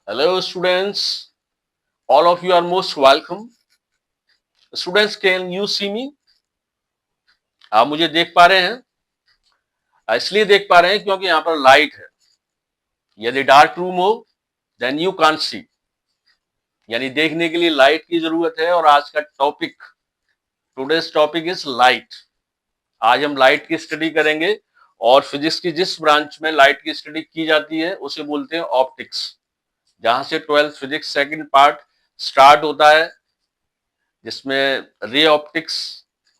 Hello, students. All of you are most welcome. Students, can you see me? आप मुझे देख पा रहे हैं? इसलिए देख पा रहे हैं क्योंकि यहाँ पर लाइट है. यदि डार्क रूम हो, देन यू कांट सी. यानी देखने के लिए लाइट की जरूरत है. और आज का topic, today's topic is light. आज हम लाइट की स्टडी करेंगे. और फिजिक्स की जिस ब्रांच में लाइट की स्टडी की जाती है उसे बोलते हैं ऑप्टिक्स. जहां से 12th physics second part start होता है, जिसमें रे ऑप्टिक्स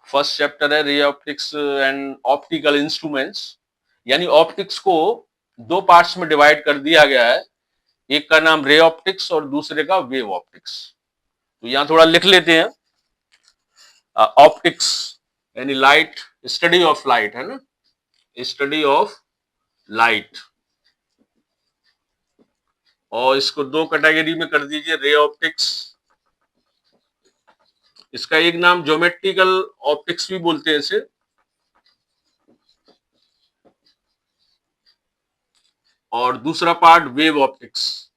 फर्स्ट चैप्टर है. Ray optics and optical instruments. यानी ऑप्टिक्स को दो पार्ट्स में डिवाइड कर दिया गया है. एक का नाम रे ऑप्टिक्स और दूसरे का वेव ऑप्टिक्स. तो यहां थोड़ा लिख लेते हैं. ऑप्टिक्स यानी लाइट, स्टडी ऑफ लाइट है ना, स्टडी ऑफ लाइट. और इसको दो कैटेगरी में कर दीजिए. रे ऑप्टिक्स, इसका एक नाम ज्योमेट्रिकल ऑप्टिक्स भी बोलते हैं इसे. और दूसरा पार्ट वेव ऑप्टिक्स.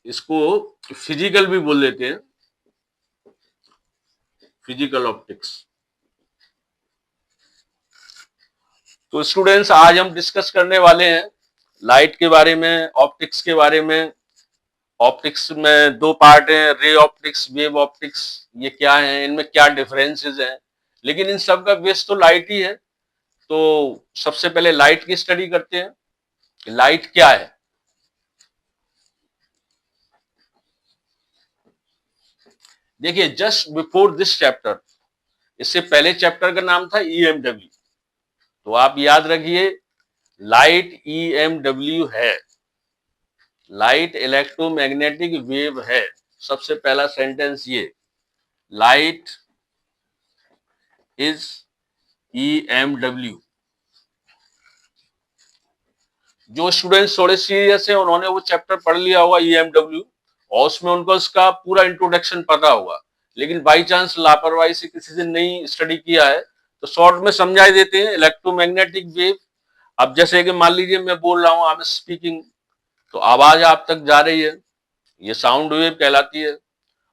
इसको फिजिकल भी बोल देते हैं, फिजिकल ऑप्टिक्स. तो स्टूडेंट्स, आज हम डिस्कस करने वाले हैं लाइट के बारे में, ऑप्टिक्स के बारे में. ऑप्टिक्स में दो पार्ट हैं, रे ऑप्टिक्स, वेव ऑप्टिक्स. ये क्या है, इनमें क्या डिफरेंसेस हैं. लेकिन इन सब का बेस तो लाइट ही है. तो सबसे पहले लाइट की स्टडी करते हैं. लाइट क्या है. देखिए, जस्ट बिफोर दिस चैप्टर, इससे पहले चैप्टर का नाम था ईएमडब्ल्यू. तो आप याद रखिए, लाइट ईएमडब्ल्यू है. लाइट इलेक्ट्रोमैग्नेटिक वेव है. सबसे पहला सेंटेंस ये, लाइट इज ईएमडब्ल्यू. जो स्टूडेंट्स थोड़े सीरियस है उन्होंने वो चैप्टर पढ़ लिया होगा ईएमडब्ल्यू, और उसमें उनको इसका पूरा इंट्रोडक्शन पता होगा. लेकिन बाई चांस लापरवाही से किसी से नहीं स्टडी किया है तो शॉर्ट में समझा देते हैं. इलेक्ट्रोमैग्नेटिक वेव, अब जैसे कि मान लीजिए मैं बोल रहा हूं, आई एम स्पीकिंग, तो आवाज आप तक जा रही है, ये साउंड वेव कहलाती है.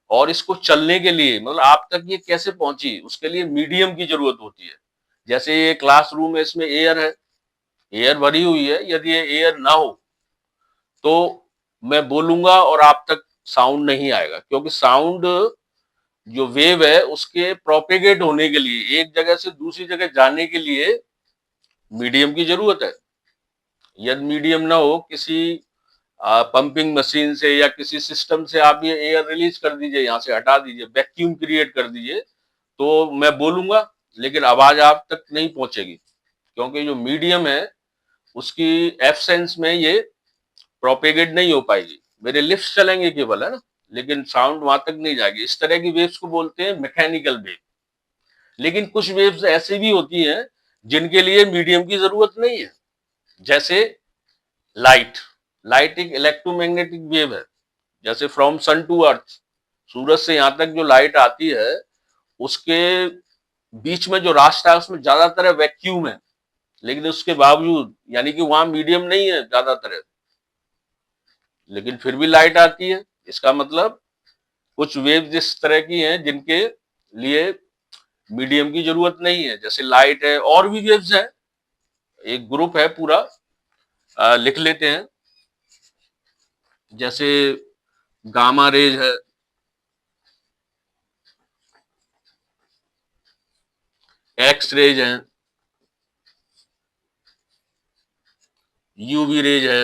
और इसको चलने के लिए, मतलब आप तक ये कैसे पहुंची, उसके लिए मीडियम की जरूरत होती है. जैसे ये क्लासरूम है, इसमें एयर है, एयर भरी हुई है. यदि ये एयर ना हो तो मैं बोलूंगा और आप तक साउंड नहीं आएगा, क्योंकि साउंड जो वेव है उसके प्रोपेगेट होने के लिए, एक जगह से दूसरी जगह जाने के लिए मीडियम की जरूरत है. यदि मीडियम ना हो, किसी पंपिंग मशीन से या किसी सिस्टम से आप ये एयर रिलीज कर दीजिए, यहाँ से हटा दीजिए, वैक्यूम क्रिएट कर दीजिए, तो मैं बोलूंगा लेकिन आवाज आप तक नहीं पहुंचेगी. क्योंकि जो मीडियम है उसकी एब्सेंस में ये प्रोपेगेट नहीं हो पाएगी. मेरे लिप्स चलेंगे केवल, है ना, लेकिन साउंड वहां तक नहीं जाएगी. इस तरह की वेव्स को बोलते हैं मैकेनिकल वेव. लेकिन कुछ वेव्स ऐसी भी होती हैं जिनके लिए मीडियम की जरूरत नहीं है. जैसे लाइट. लाइट एक इलेक्ट्रोमैग्नेटिक वेव है. जैसे फ्रॉम सन टू अर्थ, सूरज से यहां तक जो लाइट आती है, उसके बीच में जो रास्ता है उसमें ज्यादातर वैक्यूम है. लेकिन उसके बावजूद, यानी कि वहां मीडियम नहीं है ज्यादातर, लेकिन फिर भी लाइट आती है. इसका मतलब कुछ वेव इस तरह की हैं जिनके लिए मीडियम की जरूरत नहीं है. जैसे लाइट है, और भी वेव्स है, एक ग्रुप है पूरा. लिख लेते हैं. जैसे गामा रेज है, एक्स रेज है, यूवी रेज है,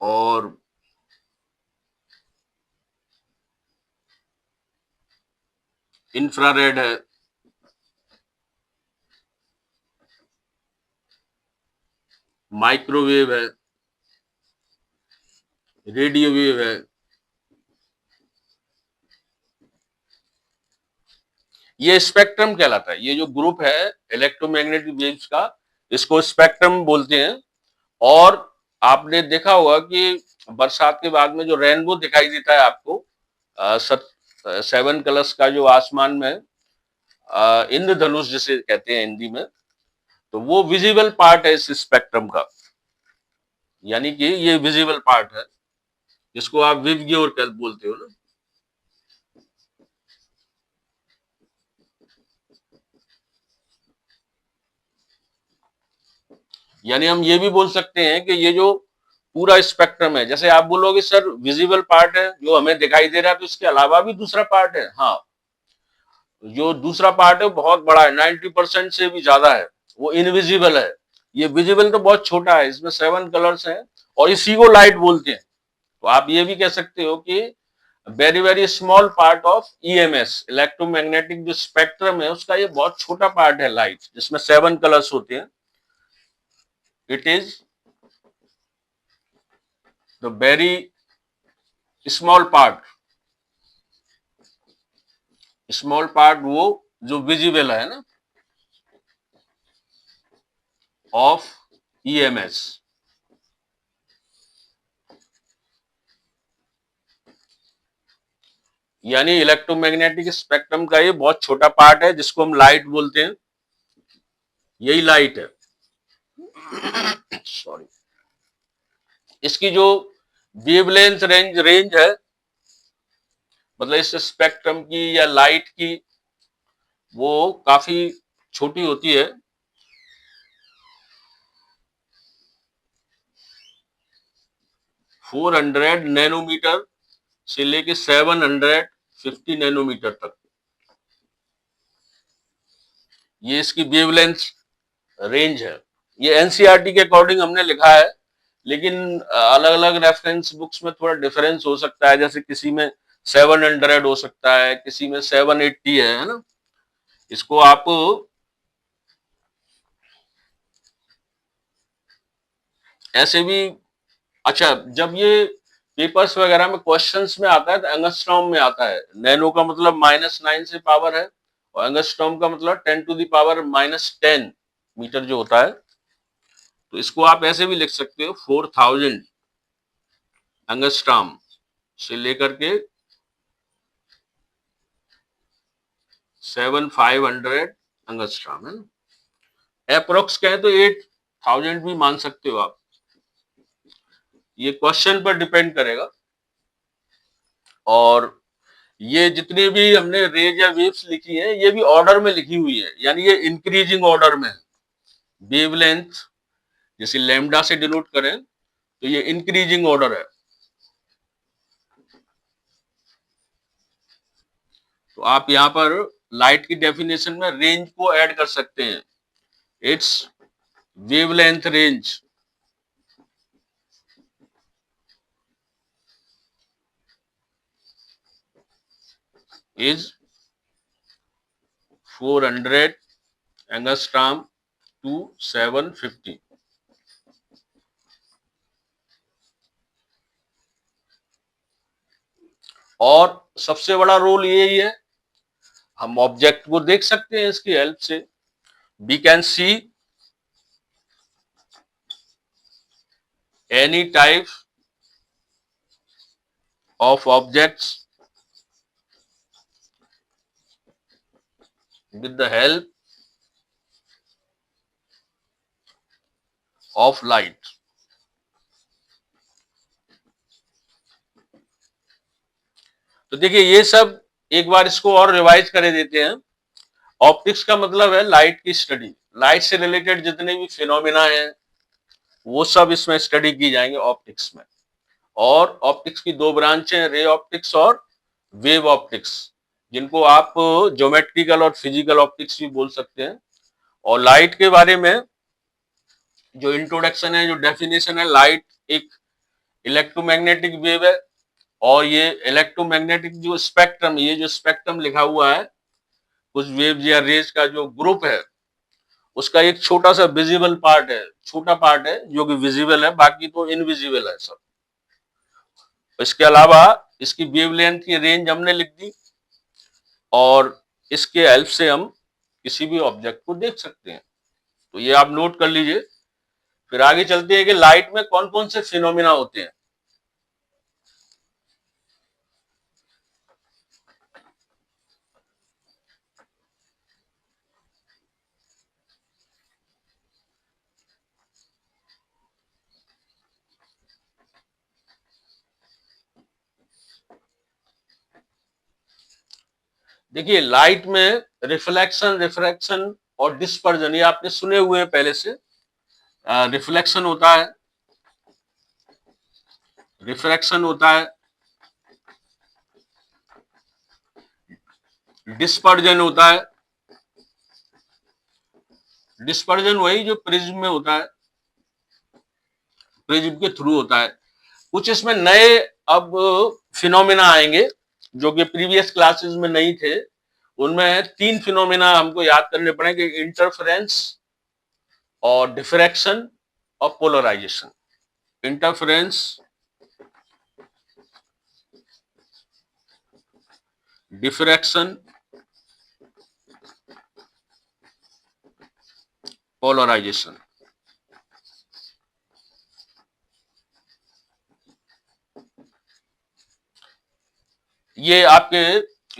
और इंफ्रारेड है, माइक्रोवेव है, रेडियो वेव है. ये स्पेक्ट्रम कहलाता है. ये जो ग्रुप है इलेक्ट्रोमैग्नेटिक वेव्स का, इसको स्पेक्ट्रम बोलते हैं. और आपने देखा होगा कि बरसात के बाद में जो रेनबो दिखाई देता है आपको, 7 कलर्स का जो आसमान में, इंद्रधनुष जिसे कहते हैं हिंदी में, तो वो विजिबल पार्ट है इस स्पेक्ट्रम का, यानी कि ये विजिबल पार्ट है जिसको आप विवग्योर बोलते हो ना। यानी हम ये भी बोल सकते हैं कि ये जो पूरा स्पेक्ट्रम है, जैसे आप बोलोगे सर विजिबल पार्ट है जो हमें दिखाई दे रहा है, तो इसके अलावा भी दूसरा पार्ट है। हाँ, जो दूसरा पार्ट है बहुत बड़ा है, 90% से भी ज्यादा है, वो इनविजिबल है। ये विजिबल तो बहुत छोटा है, इसमें 7 कलर्स हैं और इसी को लाइट बोलते हैं। तो आप ये भी कह सकते हो कि very very small part of EMS, electromagnetic जो स्पेक्ट्रम है उसका ये बहुत छोटा पार्ट है लाइट, जिसमें 7 कलर्स होते हैं। It is the very small part, small part वो जो विजिबल है ना ऑफ ईएमएस। यानी इलेक्ट्रोमैग्नेटिक स्पेक्ट्रम का ये बहुत छोटा पार्ट है जिसको हम लाइट बोलते हैं, यही लाइट है। सॉरी। इसकी जो वेवलेंथ रेंज है, मतलब इस स्पेक्ट्रम की या लाइट की, वो काफी छोटी होती है। 400 नैनोमीटर से लेके 750 नैनोमीटर तक, ये इसकी वेवलेंथ रेंज है। ये एनसीईआरटी के अकॉर्डिंग हमने लिखा है, लेकिन अलग अलग रेफरेंस बुक्स में थोड़ा डिफरेंस हो सकता है, जैसे किसी में 700 हो सकता है, किसी में 780 है ना। इसको आप ऐसे भी, अच्छा, जब ये पेपर्स वगैरह में क्वेश्चंस में आता है तो एंगस्ट्रॉम में आता है। नैनो का मतलब -9 से पावर है, और एंगस्ट्रॉम का मतलब 10⁻⁻10 मीटर जो होता है। तो इसको आप ऐसे भी लिख सकते हो, 4000 एंगस्ट्रॉम से लेकर के 7500 एंगस्ट्रॉम है ना। अप्रोक्स कहें तो 8000 भी मान सकते हो आप, ये क्वेश्चन पर डिपेंड करेगा। और ये जितनी भी हमने रेज या वेव्स लिखी है, ये भी ऑर्डर में लिखी हुई है, यानी ये इंक्रीजिंग ऑर्डर में है। वेवलेंथ जैसे लैम्डा से डिनोट करें तो ये इंक्रीजिंग ऑर्डर है। तो आप यहाँ पर लाइट की डेफिनेशन में रेंज को ऐड कर सकते हैं। Its wavelength range is 400 angstrom to 750। और सबसे बड़ा रोल यही है, हम ऑब्जेक्ट को देख सकते हैं इसकी हेल्प से। We can see any type of objects with the help of light। तो देखिए ये सब एक बार इसको और रिवाइज कर देते हैं। ऑप्टिक्स का मतलब है लाइट की स्टडी, लाइट से रिलेटेड जितने भी फिनोमिना हैं वो सब इसमें स्टडी की जाएंगे ऑप्टिक्स में। और ऑप्टिक्स की दो ब्रांच हैं, रे ऑप्टिक्स और वेव ऑप्टिक्स, जिनको आप ज्योमेट्रिकल और फिजिकल ऑप्टिक्स भी बोल सकते हैं। और लाइट के बारे में जो इंट्रोडक्शन है, जो डेफिनेशन है, लाइट एक इलेक्ट्रोमैग्नेटिक वेव है। और ये इलेक्ट्रोमैग्नेटिक जो स्पेक्ट्रम, ये जो स्पेक्ट्रम लिखा हुआ है, कुछ वेव्स या रेज का जो ग्रुप है, उसका एक छोटा सा विजिबल पार्ट है, छोटा पार्ट है जो कि विजिबल है, बाकी तो इनविजिबल है सब। इसके अलावा इसकी वेवलेंथ की रेंज हमने लिख दी, और इसके हेल्प से हम किसी भी ऑब्जेक्ट को देख सकते हैं। तो ये आप नोट कर लीजिए। फिर आगे चलते हैं कि लाइट में कौन कौन से फिनोमिना होते हैं। देखिए लाइट में रिफ्लेक्शन, रिफ्रैक्शन और डिस्पर्जन ये आपने सुने हुए हैं पहले से। रिफ्लेक्शन होता है, रिफ्रैक्शन होता है, डिस्पर्जन होता है। डिस्पर्जन वही जो प्रिज्म में होता है, प्रिज्म के थ्रू होता है। कुछ इसमें नए अब फिनोमेना आएंगे जो कि प्रीवियस क्लासेस में नहीं थे। उनमें 3 फिनोमेना हमको याद करने पड़ेंगे, इंटरफेरेंस और डिफ्रैक्शन और पोलराइजेशन। Interference, diffraction, polarisation. ये आपके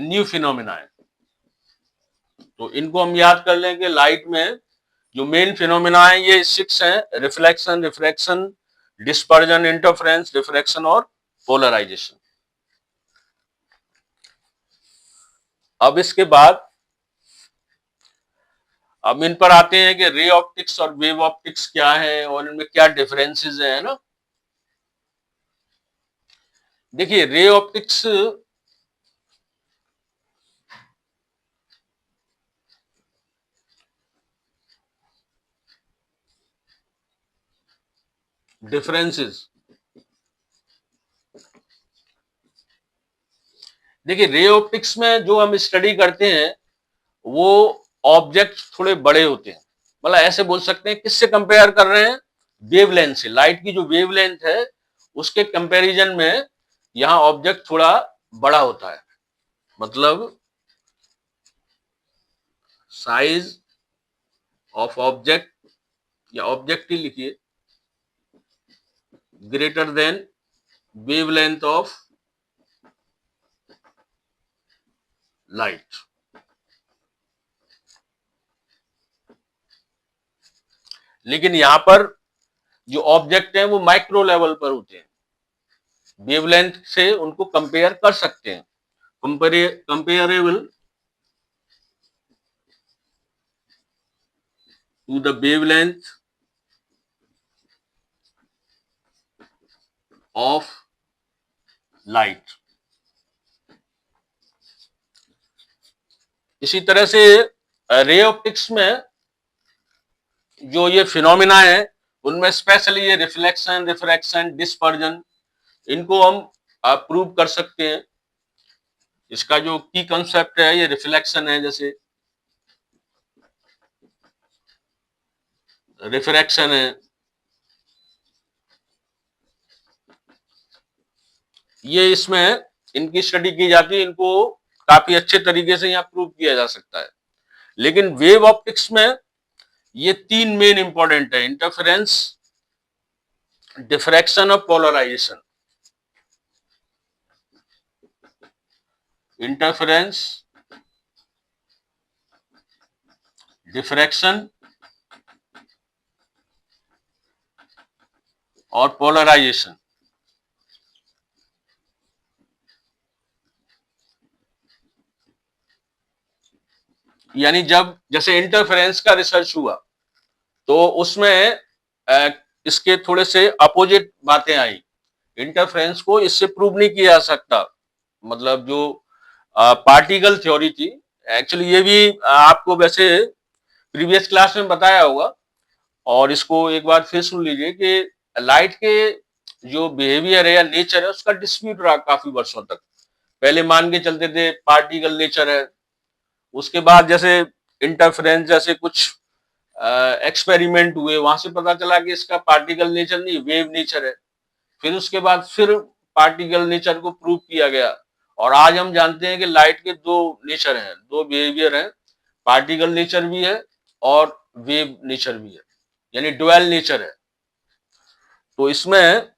न्यू फिनोमेना है। तो इनको हम याद कर लें कि लाइट में जो मेन फिनोमेना है ये 6 हैं, reflection, refraction, dispersion, interference, diffraction और पोलराइजेशन। अब इसके बाद अब इन पर आते हैं कि रे ऑप्टिक्स और वेव ऑप्टिक्स क्या है और इनमें क्या डिफरेंसेस है ना। देखिए रे ऑप्टिक्स डिफरेंसेस, देखिए रे ऑप्टिक्स में जो हम स्टडी करते हैं वो ऑब्जेक्ट थोड़े बड़े होते हैं। मतलब ऐसे बोल सकते हैं, किससे कंपेयर कर रहे हैं, वेवलेंथ से। लाइट की जो वेवलेंथ है उसके कंपैरिजन में यहाँ ऑब्जेक्ट थोड़ा बड़ा होता है। मतलब साइज ऑफ ऑब्जेक्ट या ऑब्जेक्ट ही लिखिए, greater than wavelength of light. लेकिन यहां पर जो ऑब्जेक्ट है वो माइक्रो लेवल पर होते हैं, वेवलेंथ से उनको कंपेयर कर सकते हैं, comparable to the wavelength of light. इसी तरह से रे ऑप्टिक्स में जो ये फिनोमिना है उनमें स्पेशली ये रिफ्लेक्शन, रिफ्रैक्शन, डिस्पर्जन, इनको हम प्रूव कर सकते हैं। इसका जो की कंसेप्ट है ये रिफ्लेक्शन है, जैसे रिफ्रैक्शन है, ये इसमें इनकी स्टडी की जाती है। इनको काफी अच्छे तरीके से यहाँ प्रूव किया जा सकता है। लेकिन वेव ऑप्टिक्स में ये 3 मेन इंपॉर्टेंट है, इंटरफेरेंस, डिफ्रैक्शन और पोलराइजेशन। इंटरफेरेंस, डिफ्रैक्शन और पोलराइजेशन। यानी जब जैसे इंटरफेरेंस का रिसर्च हुआ तो उसमें इसके थोड़े से अपोजिट बातें आई। इंटरफेरेंस को इससे प्रूव नहीं किया जा सकता। मतलब जो पार्टिकल थ्योरी थी, एक्चुअली ये भी आपको वैसे प्रीवियस क्लास में बताया होगा और इसको एक बार फिर सुन लीजिए कि लाइट के जो बिहेवियर है या नेचर है उसका डिस्प्यूट रहा काफी वर्षों तक। पहले मान के चलते थे पार्टिकल नेचर है, उसके बाद जैसे इंटरफेरेंस जैसे कुछ एक्सपेरिमेंट हुए, वहां से पता चला कि इसका पार्टिकल नेचर नहीं वेव नेचर है। फिर उसके बाद फिर पार्टिकल नेचर को प्रूव किया गया और आज हम जानते हैं कि लाइट के 2 नेचर हैं, 2 बिहेवियर हैं, पार्टिकल नेचर भी है और वेव नेचर भी है, यानी डुअल नेचर है। तो इसमें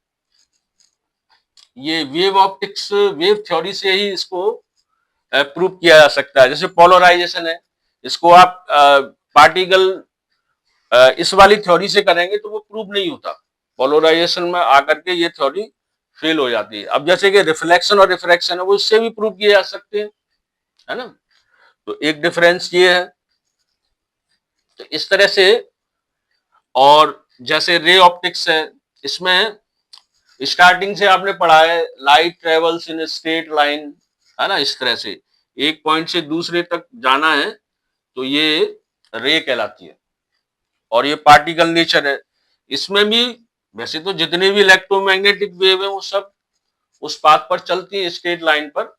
ये वेव ऑप्टिक्स, वेव थ्योरी से ही इसको प्रूव किया जा सकता है। जैसे पोलराइजेशन है, इसको आप पार्टिकल इस वाली थ्योरी से करेंगे तो वो प्रूव नहीं होता, पोलराइजेशन में आकर के ये थ्योरी फेल हो जाती है। अब जैसे कि रिफ्लेक्शन और रिफ्रैक्शन है वो इससे भी प्रूव किए जा सकते हैं, है ना। तो एक डिफरेंस ये है। तो इस तरह से, और जैसे रे ऑप्टिक्स है, इसमें स्टार्टिंग से आपने पढ़ा है light travels in straight line, है ना, इस तरह से एक पॉइंट से दूसरे तक जाना है तो ये रे कहलाती है। और ये पार्टिकल नेचर है। इसमें भी वैसे तो जितने भी इलेक्ट्रोमैग्नेटिक वेव है वो सब उस पाथ पर चलती है, स्ट्रेट लाइन पर।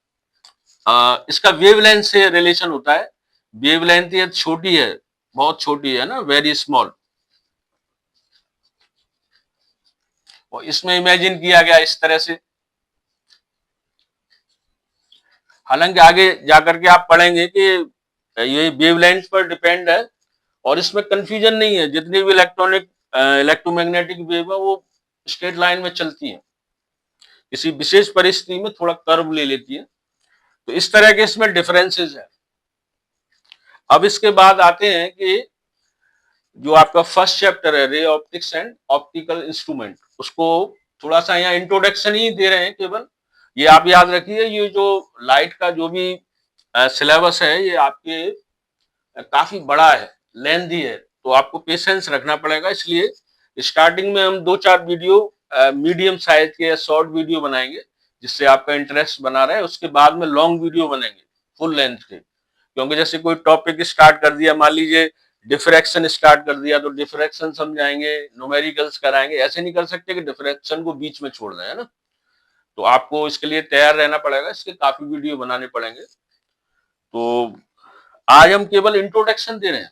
इसका वेवलेंथ से रिलेशन होता है। वेवलेंथ ये छोटी है, बहुत छोटी है ना, वेरी स्मॉल। और इसमें इमेजिन किया गया इस तरह से। हालांकि आगे जाकर के आप पढ़ेंगे कि ये वेवलेंथ पर डिपेंड है और इसमें कंफ्यूजन नहीं है। जितनी भी इलेक्ट्रोमैग्नेटिक वेव है वो स्ट्रेट लाइन में चलती है, किसी विशेष परिस्थिति में थोड़ा कर्व ले लेती है। तो इस तरह के इसमें डिफरेंसेस है। अब इसके बाद आते हैं कि जो आपका फर्स्ट चैप्टर है ray optics and optical instrument, उसको थोड़ा सा यहाँ इंट्रोडक्शन ही दे रहे हैं केवल। ये आप याद रखिए, ये जो लाइट का जो भी सिलेबस है ये आपके काफी बड़ा है, लेंथी है, तो आपको पेशेंस रखना पड़ेगा। इसलिए स्टार्टिंग में हम 2-4 वीडियो मीडियम साइज के या शॉर्ट वीडियो बनाएंगे जिससे आपका इंटरेस्ट बना रहे। उसके बाद में लॉन्ग वीडियो बनेंगे फुल लेंथ के। क्योंकि जैसे कोई टॉपिक स्टार्ट कर दिया, मान लीजिए डिफ्रैक्शन स्टार्ट कर दिया, तो डिफ्रैक्शन समझाएंगे, न्यूमेरिकल्स कराएंगे। ऐसे नहीं कर सकते कि डिफ्रैक्शन को बीच में छोड़ दें, है ना। तो आपको इसके लिए तैयार रहना पड़ेगा, इसके काफी वीडियो बनाने पड़ेंगे। तो आज हम केवल इंट्रोडक्शन दे रहे हैं।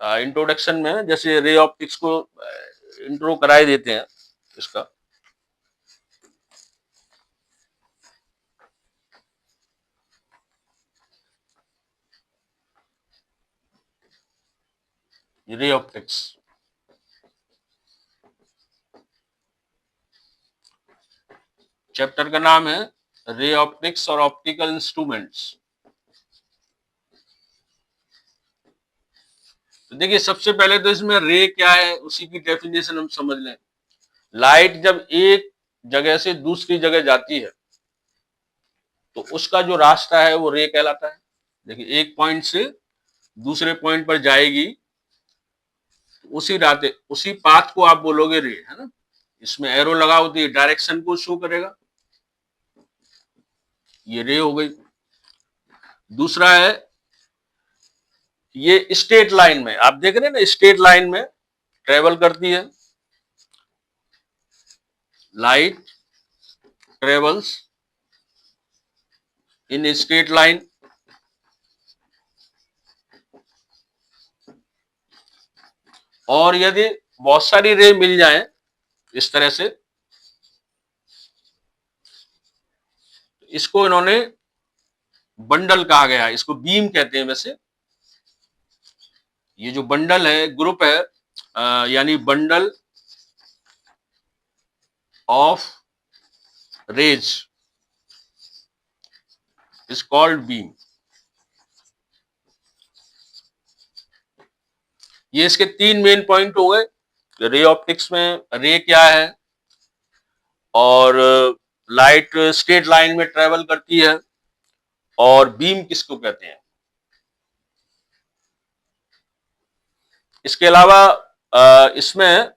इंट्रोडक्शन में जैसे रे ऑप्टिक्स को इंट्रो कराए देते हैं इसका। रे ऑप्टिक्स चैप्टर का नाम है रे ऑप्टिक्स और ऑप्टिकल इंस्ट्रूमेंट्स। तो देखिए, सबसे पहले तो इसमें रे क्या है उसी की डेफिनेशन हम समझ लें। लाइट जब एक जगह से दूसरी जगह जाती है तो उसका जो रास्ता है वो रे कहलाता है। देखिए, एक पॉइंट से दूसरे पॉइंट पर जाएगी, उसी रास्ते उसी पाथ को आप बोलोगे रे, है ना। इसमें एरो लगा होती है, डायरेक्शन को शो करेगा, ये रे हो गई। दूसरा है ये स्ट्रेट लाइन में, आप देख रहे हैं ना, स्ट्रेट लाइन में ट्रेवल करती है। Light travels in straight line. और यदि बहुत सारी रे मिल जाए इस तरह से, इसको इन्होंने बंडल कहा गया है, इसको बीम कहते हैं। वैसे ये जो बंडल है, ग्रुप है, यानी bundle of rays is called beam. ये इसके 3 मेन पॉइंट हो गए। रे ऑप्टिक्स में रे क्या है, और लाइट स्ट्रेट लाइन में ट्रेवल करती है, और बीम किसको कहते हैं। इसके अलावा इसमें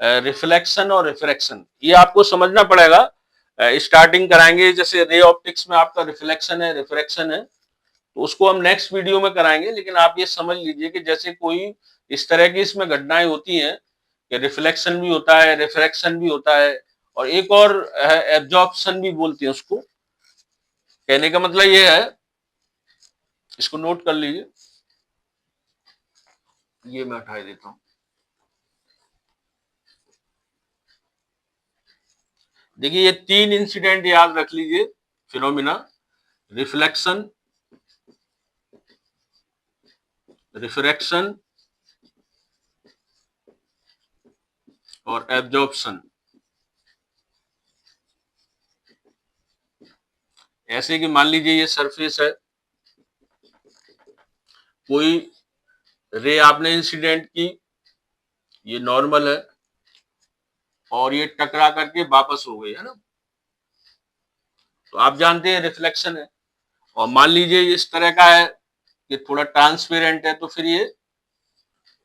रिफ्लेक्शन और रिफ्रैक्शन ये आपको समझना पड़ेगा। स्टार्टिंग कराएंगे, जैसे रे ऑप्टिक्स में आपका रिफ्लेक्शन है, रिफ्रैक्शन है, तो उसको हम नेक्स्ट वीडियो में कराएंगे। लेकिन आप ये समझ लीजिए कि जैसे कोई इस तरह की इसमें घटनाएं होती हैं कि रिफ्लेक्शन भी होता है, रिफ्रैक्शन भी होता है, और एक और एब्जॉर्प्शन भी बोलते हैं उसको। कहने का मतलब ये है, इसको नोट कर लीजिए, ये मैं हटा देता हूं। देखिए, ये 3 इंसिडेंट याद रख लीजिए, फिनोमिना। रिफ्लेक्शन, रिफ्रैक्शन और एब्जॉर्प्शन। ऐसे कि मान लीजिए ये सरफेस है, कोई रे आपने इंसिडेंट की, ये नॉर्मल है, और ये टकरा करके वापस हो गई, है ना। तो आप जानते हैं रिफ्लेक्शन है। और मान लीजिए इस तरह का है कि थोड़ा ट्रांसपेरेंट है, तो फिर ये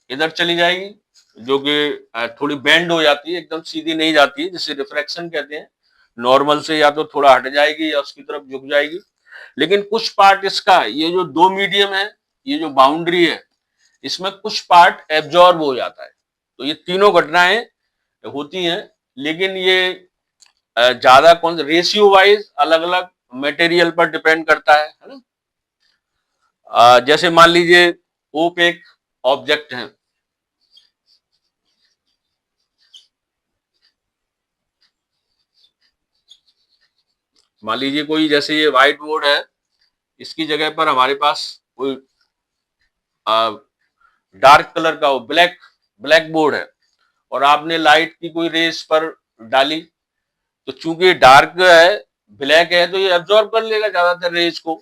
इधर चली जाएगी, जो कि थोड़ी बेंड हो जाती है, एकदम सीधी नहीं जाती है, जिसे रिफ्रैक्शन कहते हैं। नॉर्मल से या तो थोड़ा हट जाएगी या उसकी तरफ झुक जाएगी। लेकिन कुछ पार्ट इसका, ये जो दो मीडियम है, ये जो बाउंड्री है, इसमें कुछ पार्ट एब्जॉर्ब हो जाता है। तो ये तीनों घटनाएं होती हैं, लेकिन ये ज्यादा कौन रेशियो वाइज अलग अलग मटेरियल पर डिपेंड करता है ना। जैसे मान लीजिए ओपेक ऑब्जेक्ट है, मान लीजिए कोई, जैसे ये व्हाइट बोर्ड है, इसकी जगह पर हमारे पास कोई डार्क कलर का हो, ब्लैक ब्लैक बोर्ड है, और आपने लाइट की कोई रेस पर डाली, तो चूंकि डार्क है, ब्लैक है, तो ये एब्जॉर्ब कर लेगा ज्यादातर रेज को,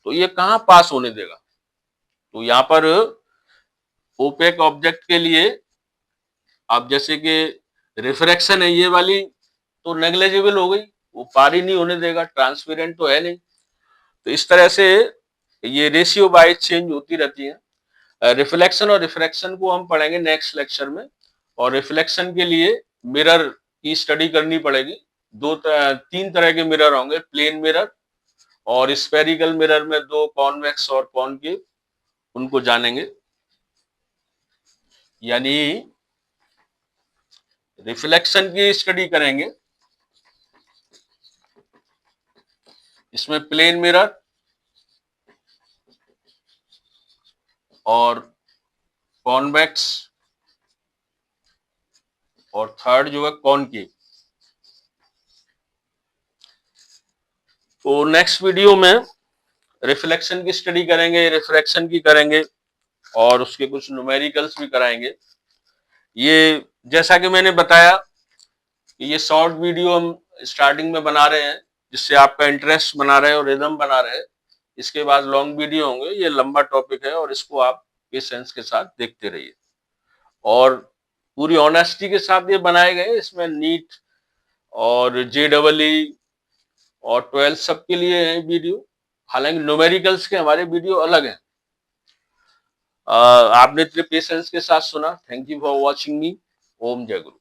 तो ये कहाँ पास होने देगा। तो यहाँ पर ओपेक ऑब्जेक्ट के लिए, अब जैसे कि रिफ्रैक्शन है ये वाली, तो नेग्लेजिबल हो गई, वो पार ही नहीं होने देगा, ट्रांसपेरेंट तो है नहीं। तो इस तरह से ये रेशियो वाइज चेंज होती रहती है। रिफ्लेक्शन और रिफ्रैक्शन को हम पढ़ेंगे नेक्स्ट लेक्चर में, और रिफ्लेक्शन के लिए मिरर की स्टडी करनी पड़ेगी। तीन तरह के मिरर होंगे, प्लेन मिरर और स्फेरिकल मिरर में दो, कॉन्वेक्स और कॉनकेव, उनको जानेंगे। यानी रिफ्लेक्शन की स्टडी करेंगे, इसमें प्लेन मिरर और कॉन्वेक्स, और थर्ड जो है कॉनकेव। तो नेक्स्ट वीडियो में रिफ्लेक्शन की स्टडी करेंगे, रिफ्रैक्शन की करेंगे, और उसके कुछ न्यूमेरिकल्स भी कराएंगे। ये जैसा कि मैंने बताया कि ये शॉर्ट वीडियो हम स्टार्टिंग में बना रहे हैं, जिससे आपका इंटरेस्ट बना रहे और रिदम बना रहे। इसके बाद लॉन्ग वीडियो होंगे, ये लंबा टॉपिक है और इसको आप पेशेंस के साथ देखते रहिए। और पूरी ऑनेस्टी के साथ ये बनाए गए, इसमें नीट और JEE और 12 सबके लिए है वीडियो। हालांकि न्यूमेरिकल्स के हमारे वीडियो अलग हैं। आपने इतने पेशेंस के साथ सुना, thank you for watching me. ओम जय गुरु।